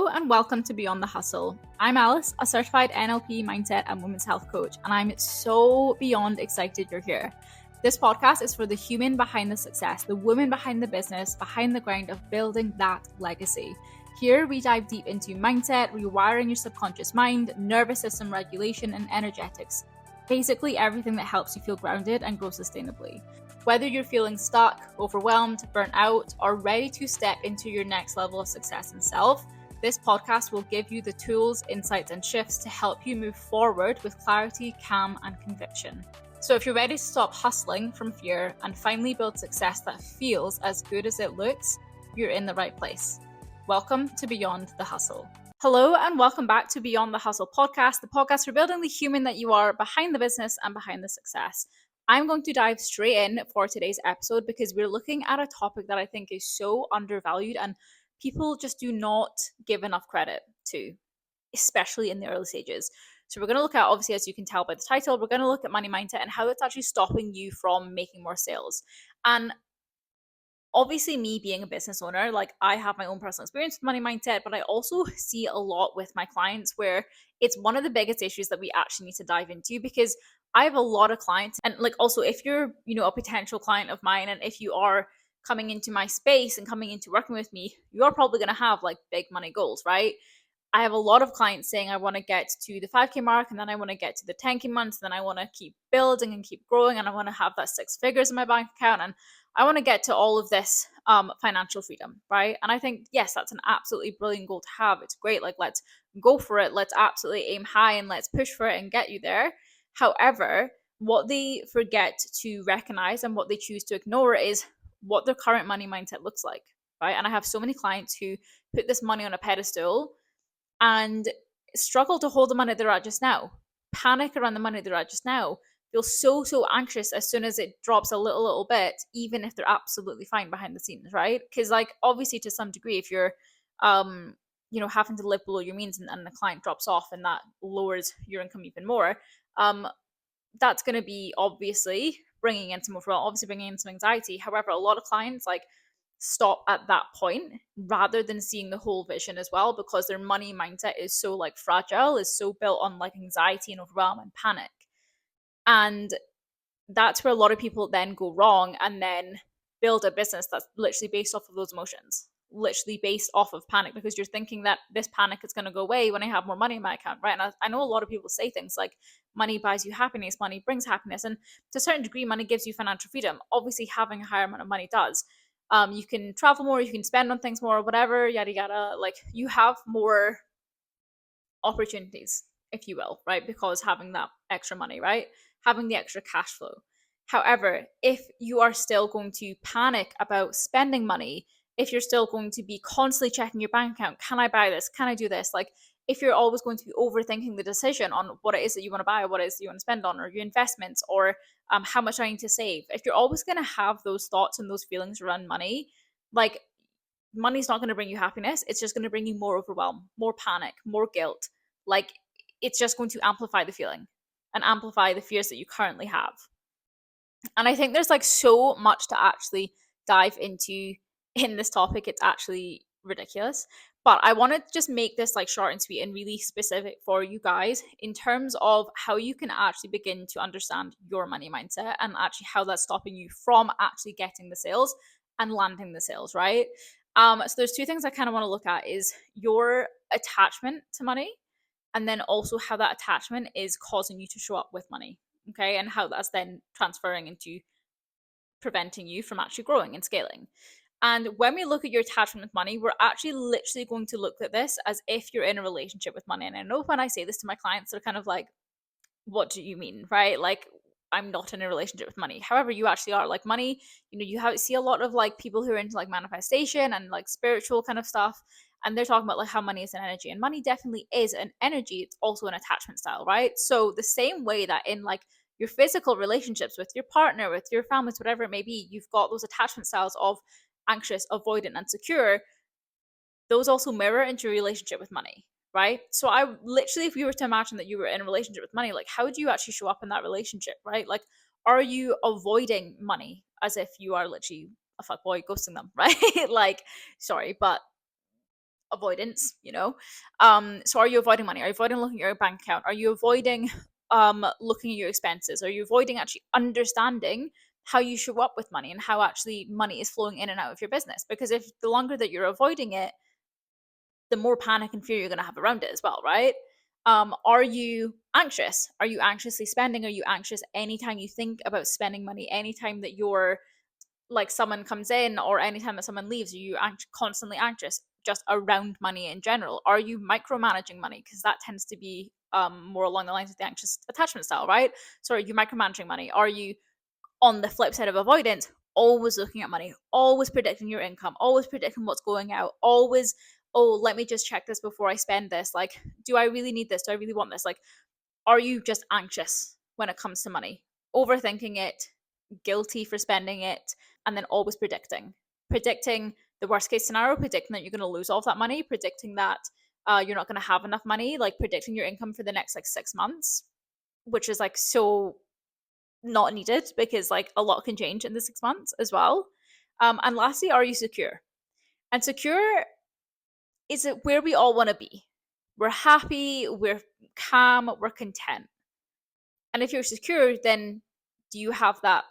Hello and welcome to Beyond the Hustle. I'm Alice, a certified NLP mindset and women's health coach, and I'm so beyond excited you're here. This podcast is for the human behind the success, the woman behind the business, behind the grind of building that legacy. Here we dive deep into mindset, rewiring your subconscious mind, nervous system regulation, and energetics. Basically everything that helps you feel grounded and grow sustainably. Whether you're feeling stuck, overwhelmed, burnt out, or ready to step into your next level of success and self, this podcast will give you the tools, insights, and shifts to help you move forward with clarity, calm, and conviction. So if you're ready to stop hustling from fear and finally build success that feels as good as it looks, you're in the right place. Welcome to Beyond the Hustle. Hello and welcome back to Beyond the Hustle podcast, the podcast for building the human that you are behind the business and behind the success. I'm going to dive straight in for today's episode because we're looking at a topic that I think is so undervalued and people just do not give enough credit to, especially in the early stages. So we're going to look at, obviously, as you can tell by the title, we're going to look at money mindset and how it's actually stopping you from making more sales. And obviously, me being a business owner, like I have my own personal experience with money mindset, but I also see a lot with my clients where it's one of the biggest issues that we actually need to dive into, because I have a lot of clients, and like also if you're, a potential client of mine, and if you are coming into my space and coming into working with me, you're probably going to have like big money goals, right? I have a lot of clients saying I want to get to the 5K mark, and then I want to get to the 10K months, and then I want to keep building and keep growing, and I want to have that 6 figures in my bank account, and I want to get to all of this financial freedom, right? And I think, yes, that's an absolutely brilliant goal to have. It's great. Like, let's go for it. Let's absolutely aim high and let's push for it and get you there. However, what they forget to recognize and what they choose to ignore is what their current money mindset looks like, right? And I have so many clients who put this money on a pedestal and struggle to hold the money they're at just now, panic around the money they're at just now, feel so anxious as soon as it drops a little bit, even if they're absolutely fine behind the scenes, right? Because like obviously to some degree, if you're having to live below your means, and the client drops off and that lowers your income even more, that's going to be obviously bringing in some overwhelm, obviously bringing in some anxiety. However, a lot of clients like stop at that point rather than seeing the whole vision as well, because their money mindset is so like fragile, is so built on like anxiety and overwhelm and panic. And that's where a lot of people then go wrong and then build a business that's literally based off of those emotions, literally based off of panic, because you're thinking that this panic is going to go away when I have more money in my account, right? And I know a lot of people say things like money buys you happiness, money brings happiness, and to a certain degree money gives you financial freedom. Obviously having a higher amount of money does. You can travel more, you can spend on things more, whatever, yada yada. Like you have more opportunities, if you will, right? Because having that extra money, right? Having the extra cash flow. However, if you are still going to panic about spending money, if you're still going to be constantly checking your bank account, can I buy this? Can I do this? Like if you're always going to be overthinking the decision on what it is that you want to buy, what it is that you want to spend on, or your investments, or how much I need to save, if you're always going to have those thoughts and those feelings around money, like money's not going to bring you happiness. It's just going to bring you more overwhelm, more panic, more guilt. Like it's just going to amplify the feeling and amplify the fears that you currently have. And I think there's like so much to actually dive into in this topic. It's actually ridiculous. But I want to just make this like short and sweet and really specific for you guys in terms of how you can actually begin to understand your money mindset and actually how that's stopping you from actually getting the sales and landing the sales, right? So there's two things I kind of want to look at is your attachment to money, and then also how that attachment is causing you to show up with money, okay? And how that's then transferring into preventing you from actually growing and scaling. And when we look at your attachment with money, we're actually literally going to look at this as if you're in a relationship with money. And I know when I say this to my clients, they're kind of like, what do you mean, right? Like, I'm not in a relationship with money. However, you actually are. Like money, you see a lot of like people who are into like manifestation and like spiritual kind of stuff, and they're talking about like how money is an energy, and money definitely is an energy. It's also an attachment style, right? So the same way that in like your physical relationships with your partner, with your families, whatever it may be, you've got those attachment styles of anxious, avoidant, and secure. Those also mirror into your relationship with money, right? So I literally, if you were to imagine that you were in a relationship with money, like how do you actually show up in that relationship, right? Like, are you avoiding money as if you are literally a fuckboy ghosting them, right? Like, sorry, but avoidance, so are you avoiding money? Are you avoiding looking at your bank account? Are you avoiding looking at your expenses? Are you avoiding actually understanding how you show up with money and how actually money is flowing in and out of your business? Because if the longer that you're avoiding it, the more panic and fear you're going to have around it as well, right? Are you anxious? Are you anxiously spending? Are you anxious anytime you think about spending money? Anytime that you're like someone comes in or anytime that someone leaves, are you constantly anxious just around money in general? Are you micromanaging money? Because that tends to be more along the lines of the anxious attachment style, right? So are you micromanaging money? Are you, on the flip side of avoidance, always looking at money, always predicting your income, always predicting what's going out, always, oh, let me just check this before I spend this. Like, do I really need this? Do I really want this? Like, are you just anxious when it comes to money? Overthinking it, guilty for spending it, and then always predicting the worst case scenario, predicting that you're going to lose all of that money, predicting that you're not going to have enough money, like predicting your income for the next like 6 months, which is like so not needed because like a lot can change in the 6 months as well. And lastly, are you secure? And secure is it where we all want to be. We're happy, we're calm, we're content. And if you're secure, then do you have that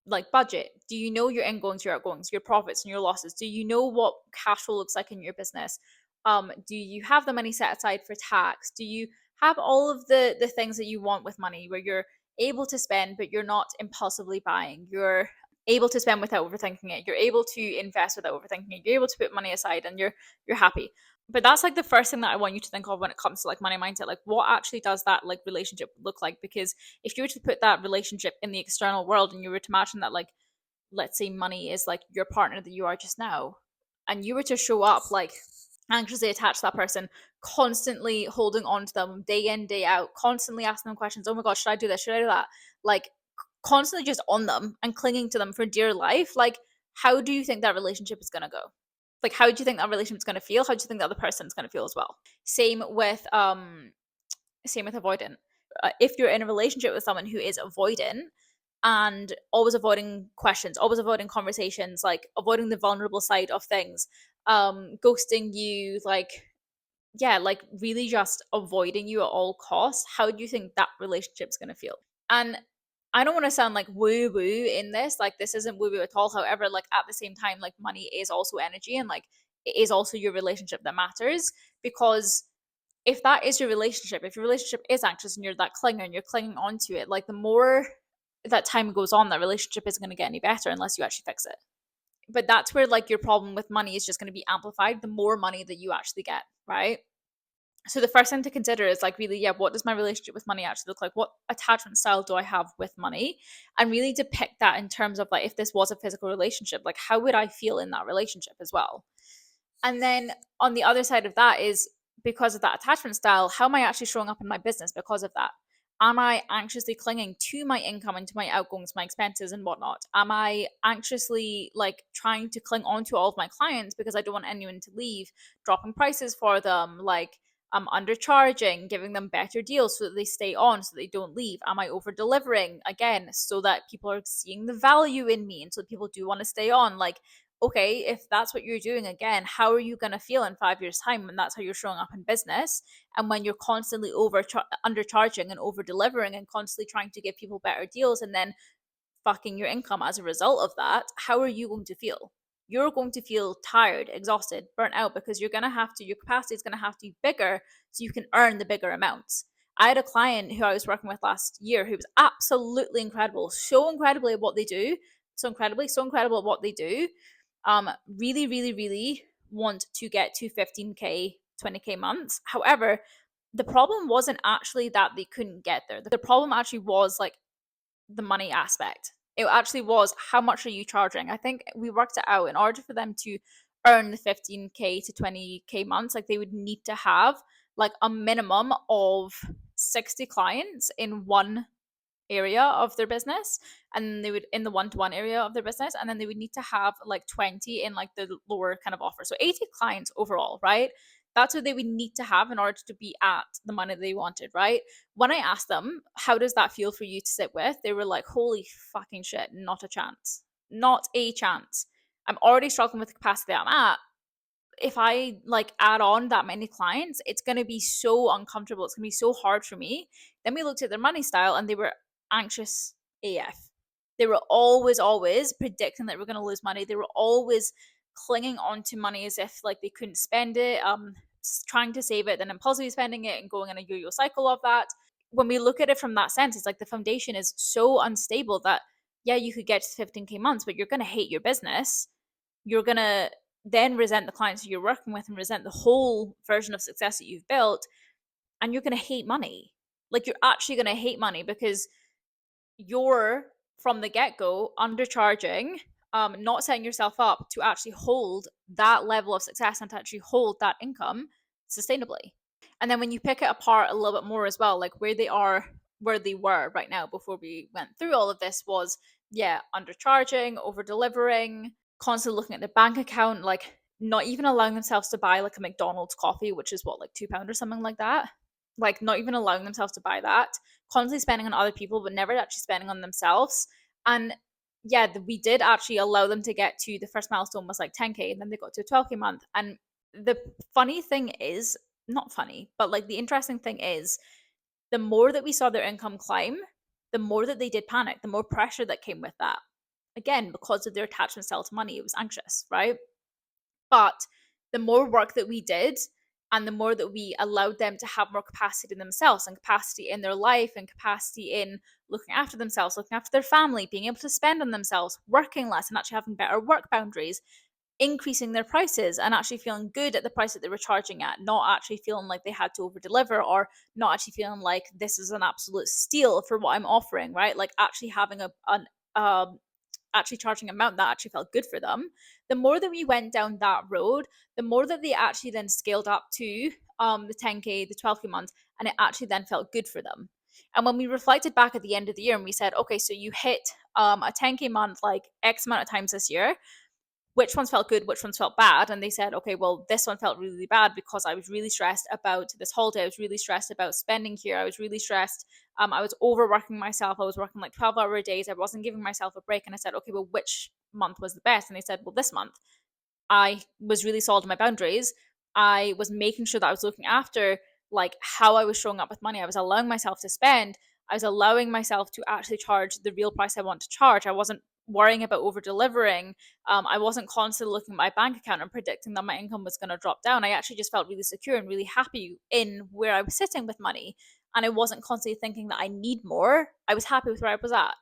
like budget? Do you know your ingoings, your outgoings, your profits and your losses? Do you know what cash flow looks like in your business? Do you have the money set aside for tax? Do you have all of the things that you want with money where you're able to spend but you're not impulsively buying? You're able to spend without overthinking it. You're able to invest without overthinking it. You're able to put money aside and you're happy. But that's like the first thing that I want you to think of when it comes to like money mindset. Like what actually does that like relationship look like? Because if you were to put that relationship in the external world and you were to imagine that like, let's say money is like your partner that you are just now, and you were to show up like anxiously attached to that person, constantly holding on to them day in, day out, constantly asking them questions. Oh my God, should I do this? Should I do that? Like constantly just on them and clinging to them for dear life. Like, how do you think that relationship is going to go? Like, how do you think that relationship is going to feel? How do you think the other person is going to feel as well? Same with avoidant. If you're in a relationship with someone who is avoidant and always avoiding questions, always avoiding conversations, like avoiding the vulnerable side of things, ghosting you, like yeah, like really just avoiding you at all costs, how do you think that relationship's going to feel? And I don't want to sound like woo woo in this, like this isn't woo woo at all. However, like at the same time, like money is also energy and like it is also your relationship that matters. Because if that is your relationship, if your relationship is anxious and you're that clinger and you're clinging onto it, like the more that time goes on, that relationship isn't going to get any better unless you actually fix it. But that's where like your problem with money is just going to be amplified the more money that you actually get, right? So the first thing to consider is like really, yeah, what does my relationship with money actually look like? What attachment style do I have with money? And really depict that in terms of like if this was a physical relationship, like how would I feel in that relationship as well? And then on the other side of that is because of that attachment style, how am I actually showing up in my business because of that? Am I anxiously clinging to my income and to my outgoings, my expenses and whatnot? Am I anxiously like trying to cling on to all of my clients because I don't want anyone to leave, dropping prices for them, like undercharging, giving them better deals so that they stay on, so they don't leave? Am I over delivering again so that people are seeing the value in me and so people do want to stay on? Like, okay, if that's what you're doing again, how are you going to feel in 5 years' time when that's how you're showing up in business? And when you're constantly undercharging and over delivering and constantly trying to give people better deals and then fucking your income as a result of that, how are you going to feel? You're going to feel tired, exhausted, burnt out because you're going to have to, your capacity is going to have to be bigger so you can earn the bigger amounts. I had a client who I was working with last year who was absolutely incredible, so incredibly at what they do, so incredible at what they do. Really, really, really want to get to 15K, 20K months. However, the problem wasn't actually that they couldn't get there. The problem actually was like the money aspect. It actually was how much are you charging? I think we worked it out in order for them to earn the 15K to 20K months, like they would need to have like a minimum of 60 clients in one area of their business, and they would in the one-to-one area of their business, and then they would need to have like 20 in like the lower kind of offer, so 80 clients overall, right? That's what they would need to have in order to be at the money they wanted, right? When I asked them how does that feel for you to sit with, they were like, holy fucking shit, not a chance, not a chance. I'm already struggling with the capacity I'm at. if I like add on that many clients, it's going to be so uncomfortable. It's going to be so hard for me. Then we looked at their money style and they were anxious AF. They were always predicting that we're going to lose money. They were always clinging on to money as if like they couldn't spend it, trying to save it, then impulsively spending it and going in a yo-yo cycle of that. When we look at it from that sense, it's like the foundation is so unstable that yeah, you could get to 15K months, but you're going to hate your business. You're going to then resent the clients you're working with and resent the whole version of success that you've built. And you're going to hate money. Like you're actually going to hate money because you're from the get-go undercharging, not setting yourself up to actually hold that level of success and to actually hold that income sustainably. And then when you pick it apart a little bit more as well, like where they were right now before we went through all of this was, yeah, undercharging, over delivering, constantly looking at their bank account, like not even allowing themselves to buy like a McDonald's coffee, which is what, like £2 or something like that. Like not even allowing themselves to buy that, constantly spending on other people, but never actually spending on themselves. And yeah, we did actually allow them to get to the first milestone was like 10K, and then they got to a 12K month. And the funny thing is, not funny, but like the interesting thing is, the more that we saw their income climb, the more that they did panic, the more pressure that came with that. Again, because of their attachment style to money, it was anxious, right? But the more work that we did, and the more that we allowed them to have more capacity in themselves and capacity in their life and capacity in looking after themselves, looking after their family, being able to spend on themselves, working less and actually having better work boundaries, increasing their prices and actually feeling good at the price that they were charging at, not actually feeling like they had to over deliver or not actually feeling like this is an absolute steal for what I'm offering, right? Like actually having actually charging an amount that actually felt good for them. The more that we went down that road, the more that they actually then scaled up to the 10K, the 12K months, and it actually then felt good for them. And when we reflected back at the end of the year and we said, okay, so you hit a 10K month like X amount of times this year, which ones felt good, which ones felt bad. And they said, okay, well, this one felt really bad because I was really stressed about this holiday. I was really stressed about spending here. I was really stressed. I was overworking myself. I was working like 12-hour days. I wasn't giving myself a break. And I said, okay, well, which month was the best? And they said, well, this month. I was really solid on my boundaries. I was making sure that I was looking after like how I was showing up with money. I was allowing myself to spend. I was allowing myself to actually charge the real price I want to charge. I wasn't worrying about over delivering. I wasn't constantly looking at my bank account and predicting that my income was going to drop down. I actually just felt really secure and really happy in where I was sitting with money. And I wasn't constantly thinking that I need more. I was happy with where I was at.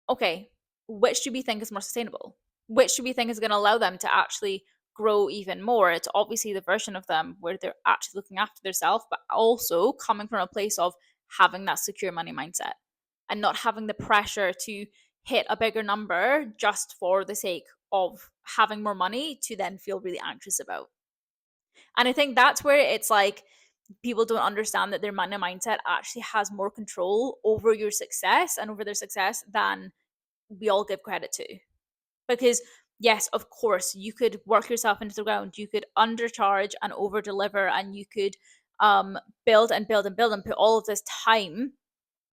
Okay, which do we think is more sustainable? Which do we think is going to allow them to actually grow even more? It's obviously the version of them where they're actually looking after themselves, but also coming from a place of having that secure money mindset and not having the pressure to hit a bigger number just for the sake of having more money to then feel really anxious about. And I think that's where it's like people don't understand that their money mindset actually has more control over your success and over their success than we all give credit to. Because yes, of course, you could work yourself into the ground, you could undercharge and over deliver, and you could build and build and build and put all of this time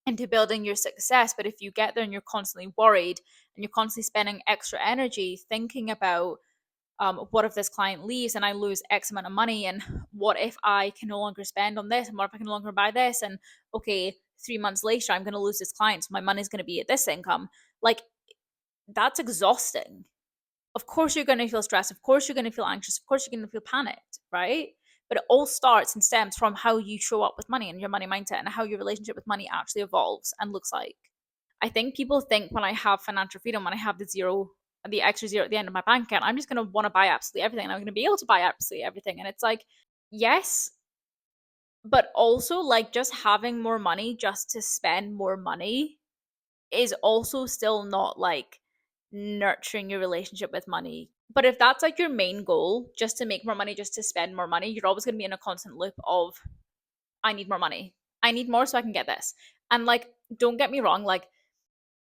into building your success. But if you get there and you're constantly worried and you're constantly spending extra energy thinking about what if this client leaves and I lose X amount of money, and what if I can no longer spend on this, and what if I can no longer buy this, and okay, 3 months later I'm going to lose this client, so my money's going to be at this income. Like, that's exhausting. Of course you're going to feel stressed, of course you're going to feel anxious, of course you're going to feel panicked, right? But it all starts and stems from how you show up with money and your money mindset and how your relationship with money actually evolves and looks like. I think people think when I have financial freedom, when I have the extra zero at the end of my bank account, I'm just going to want to buy absolutely everything and I'm going to be able to buy absolutely everything. And it's like, yes, but also like just having more money just to spend more money is also still not like nurturing your relationship with money. But if that's like your main goal, just to make more money, just to spend more money, you're always going to be in a constant loop of, I need more money. I need more so I can get this. And like, don't get me wrong, like,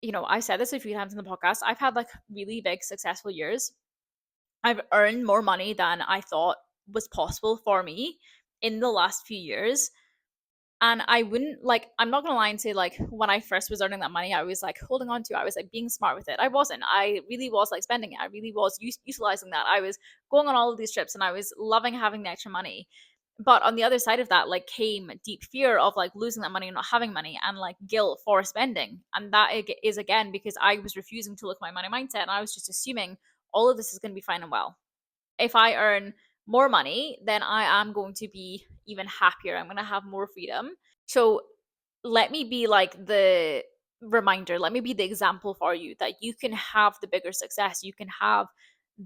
I said this a few times in the podcast. I've had like really big successful years. I've earned more money than I thought was possible for me in the last few years. And I wouldn't like, I'm not gonna lie and say like when I first was earning that money, I was like holding on to it. I was like being smart with it. I wasn't. I really was like spending it. I really was utilizing that. I was going on all of these trips and I was loving having the extra money. But on the other side of that, like came deep fear of like losing that money and not having money and like guilt for spending. And that is again because I was refusing to look at my money mindset and I was just assuming all of this is going to be fine and well. If I earn more money, then I am going to be even happier. I'm going to have more freedom. So let me be like the reminder, let me be the example for you that you can have the bigger success. You can have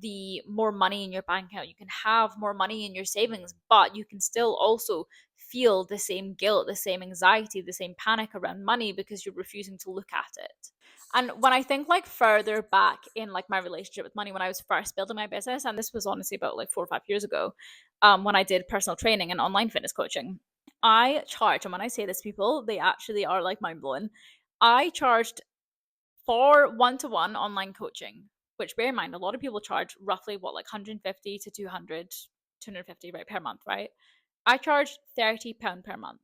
the more money in your bank account. You can have more money in your savings, but you can still also feel the same guilt, the same anxiety, the same panic around money because you're refusing to look at it. And when I think like further back in like my relationship with money, when I was first building my business, and this was honestly about like 4 or 5 years ago, when I did personal training and online fitness coaching, I charge, and when I say this, people, they actually are like mind blowing. I charged for one-to-one online coaching, which bear in mind, a lot of people charge roughly what, like 150 to 200, 250, right, per month, right? I charged £30 per month.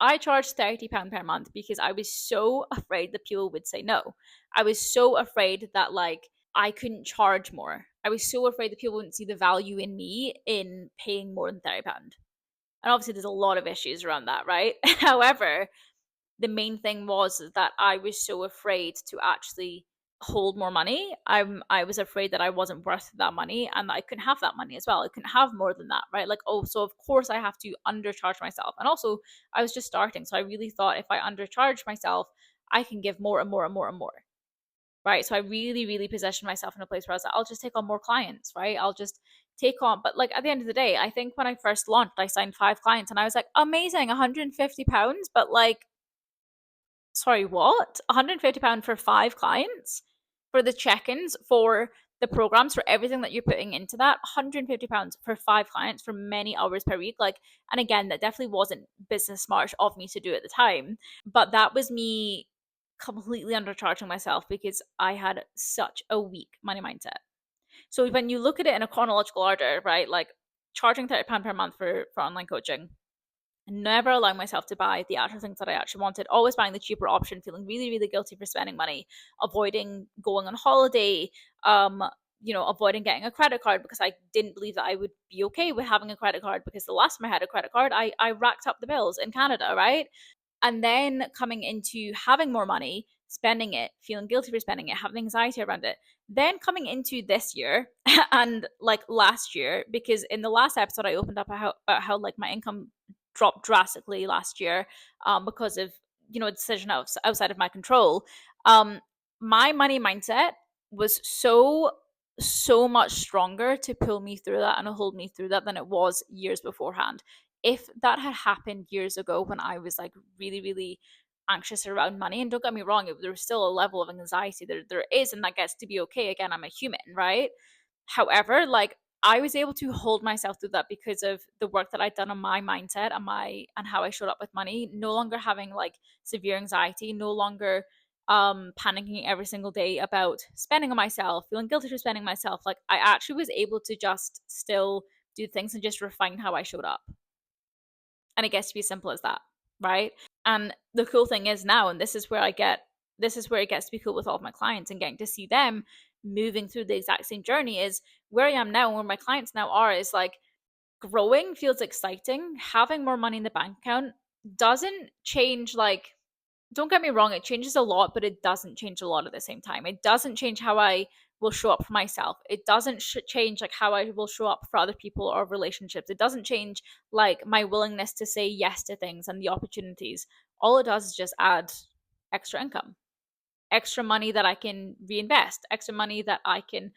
I charged £30 per month because I was so afraid that people would say no. I was so afraid that like I couldn't charge more. I was so afraid that people wouldn't see the value in me in paying more than £30. And obviously there's a lot of issues around that, right? However, the main thing was that I was so afraid to actually hold more money. I was afraid that I wasn't worth that money and that I couldn't have that money as well. I couldn't have more than that, right? Like, oh, so of course I have to undercharge myself. And also I was just starting. So I really thought if I undercharge myself, I can give more and more and more and more. Right. So I really, really positioned myself in a place where I was like, I'll just take on more clients, right? I'll just take on, but like at the end of the day, I think when I first launched, I signed 5 clients and I was like, amazing, £150. But like, sorry, what? £150 for 5 clients? For the check-ins, for the programs, for everything that you're putting into that, £150 for 5 clients for many hours per week. Like, and again, that definitely wasn't business smart of me to do at the time. But that was me completely undercharging myself because I had such a weak money mindset. So when you look at it in a chronological order, right, like charging £30 per month for online coaching, never allowing myself to buy the actual things that I actually wanted, always buying the cheaper option, feeling really, really guilty for spending money, avoiding going on holiday, avoiding getting a credit card because I didn't believe that I would be okay with having a credit card because the last time I had a credit card, I racked up the bills in Canada, right? And then coming into having more money, spending it, feeling guilty for spending it, having anxiety around it. Then coming into this year and like last year, because in the last episode I opened up about how like my income dropped drastically last year because of a decision outside of my control. Um, my money mindset was so much stronger to pull me through that and to hold me through that than it was years beforehand. If that had happened years ago when I was like really, really anxious around money, and don't get me wrong, there was still a level of anxiety there is, and that gets to be okay. Again, I'm a human, right? However, like I was able to hold myself through that because of the work that I'd done on my mindset and how I showed up with money, no longer having like severe anxiety, no longer panicking every single day about spending on myself, feeling guilty for spending myself. Like I actually was able to just still do things and just refine how I showed up. And it gets to be as simple as that, right? And the cool thing is now, and this is where it gets to be cool with all of my clients and getting to see them moving through the exact same journey is where I am now and where my clients now are is like growing feels exciting. Having more money in the bank account doesn't change like, don't get me wrong, it changes a lot, but it doesn't change a lot at the same time. It doesn't change how I will show up for myself. It doesn't change like how I will show up for other people or relationships. It doesn't change like my willingness to say yes to things and the opportunities. All it does is just add extra income, extra money that I can reinvest, extra money that I can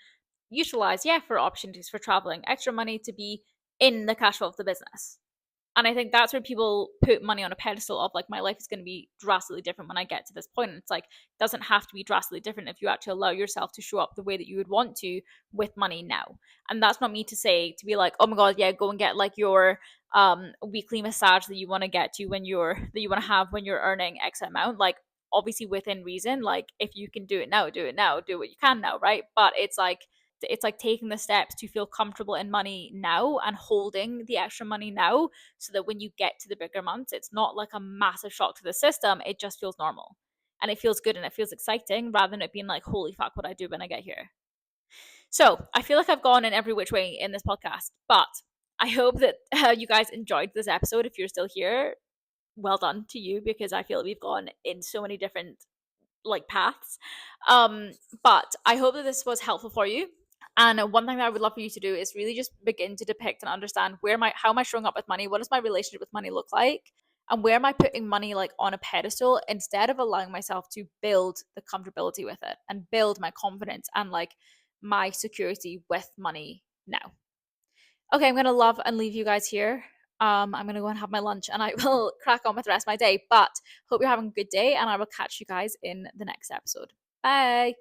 utilize, yeah, for opportunities for traveling, extra money to be in the cash flow of the business. And I think that's where people put money on a pedestal of like, my life is going to be drastically different when I get to this point. And it's like, it doesn't have to be drastically different if you actually allow yourself to show up the way that you would want to with money now. And that's not me to say to be like, oh my God, yeah, go and get like your weekly massage that you want to get to that you want to have when you're earning X amount. Like, obviously within reason, like if you can do it now, do it now, do what you can now, right? But it's like, it's like taking the steps to feel comfortable in money now and holding the extra money now, so that when you get to the bigger months, it's not like a massive shock to the system. It just feels normal and it feels good and it feels exciting, rather than it being like, holy fuck, what I do when I get here. So I feel like I've gone in every which way in this podcast, but I hope that you guys enjoyed this episode. If you're still here, well done to you, because I feel like we've gone in so many different like paths. But I hope that this was helpful for you. And one thing that I would love for you to do is really just begin to depict and understand how am I showing up with money? What does my relationship with money look like? And where am I putting money like on a pedestal, instead of allowing myself to build the comfortability with it and build my confidence and like my security with money now. Okay, I'm gonna love and leave you guys here. I'm gonna go and have my lunch and I will crack on with the rest of my day. But hope you're having a good day, and I will catch you guys in the next episode. Bye.